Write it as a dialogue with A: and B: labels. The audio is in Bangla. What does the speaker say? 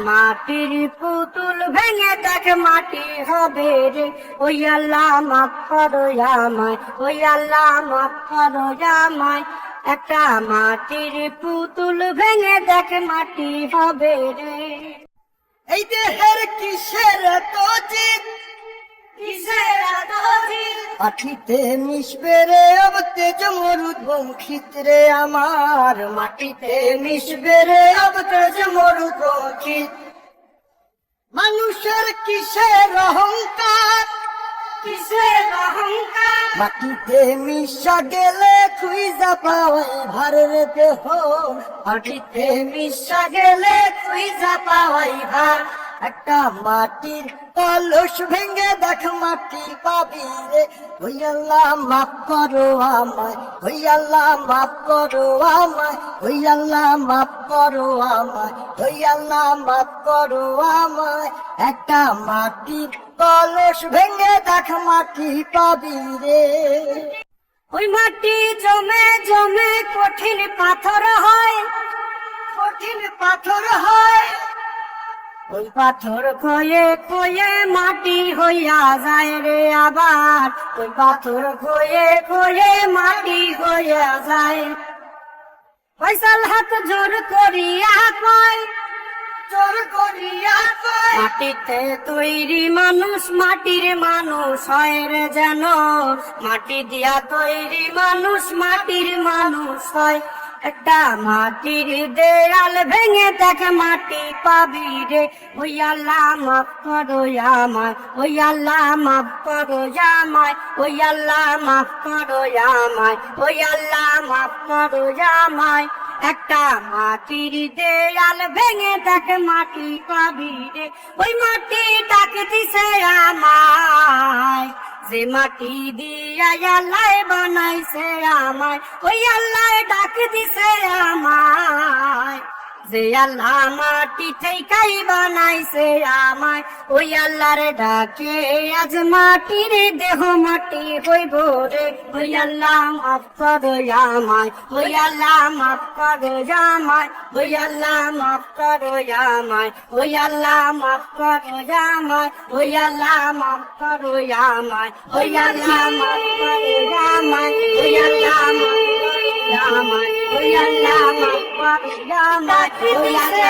A: মাটির পুতুল ভেঙে দেখ মাটি হবে রে, ওই আল্লাহ মাফ করো আমায়, ওই আল্লাহ মাফ করো আমায়। একটা মাটির পুতুল ভেঙে দেখ মাটি হবে রে।
B: এই দেহের কিসের তো জিদ,
A: কিসের এত জিদ?
B: মাটিতে মিশবে রে অব তেজ মরুদ বঙ্খিত রে আমার, মাটিতে মিশবে রে অব তেজ মরুদ বঙ্খিত। মানুষের কিসের অহংকার,
A: কিসের অহংকার?
B: মাটিতে মিশা গেলে খুঁজা পাওয়াই ভারের দেহ, মাটিতে মিশা গেলে খুঁজা পাওয়াই ভার। একটা মাটির কলস ভেঙে দেখ মাটি পাবি রে, ওই আল্লাহ মাফ করো আমায়, ওই আল্লাহ মাফ করো আমায়, ওই আল্লাহ মাফ করো আমায়, ওই আল্লাহ মাফ করো আমায়। একটা মাটির কলস ভেঙে দেখ মাটি পাবি রে।
A: ওই মাটি জমে জমে কঠিন পাথর হয়,
B: কঠিন পাথর হয়,
A: ওই পাথর কয়ে কয়ে মাটি হইয়া যায় রে আবার, ওই পাথর কয়ে কয়ে মাটি হইয়া যায়। ফয়সাল হাত জোর করিয়া কয়,
B: জোর করিয়া কয়,
A: মাটিতে তৈরি মানুষ মাটির মানুষ হয় রে যেন, মাটি দিয়া তৈরি মানুষ মাটির মানুষ হয়। একটা মাটির দেয়াল ভেঙে দেখ মাটি পাবি রে, ওই আল্লাহ মাফ করো আমায়, ওই আল্লাহ মাফ করো আমায়, ওই আল্লাহ মাফ করো আমায়, ওই আল্লাহ মাফ করো আমায়। একটা মাটির দেয়াল ভেঙে দেখ মাটি পাবি রে, ওই মাটি ডাকে দিছে আমায়, যে মাটি দিয়া আল্লাহ বানাইছে আমায়, ওই আল্লাহ ডাকে দিছে আমায়, যে আল্লাহ মাটি থেকেই বানাইছে আমায়। ওই আল্লাহর ডাকে আজ মাটির দেহ মাটি হইব রে, ওই আল্লাহ মাফ করো আমায়, ওই আল্লাহ মাফ করো আমায়, ওই আল্লাহ মাফ করো আমায়, ওই আল্লাহ মাফ করো আমায়, ওই আল্লাহ মাফ করো আমায়, ওই আল্লাহ মাফ করো আমায়, ওই আল্লাহ মাফ করো আমায়, ওই আল্লাহ মাফ করো আমায়, ওই আল্লাহ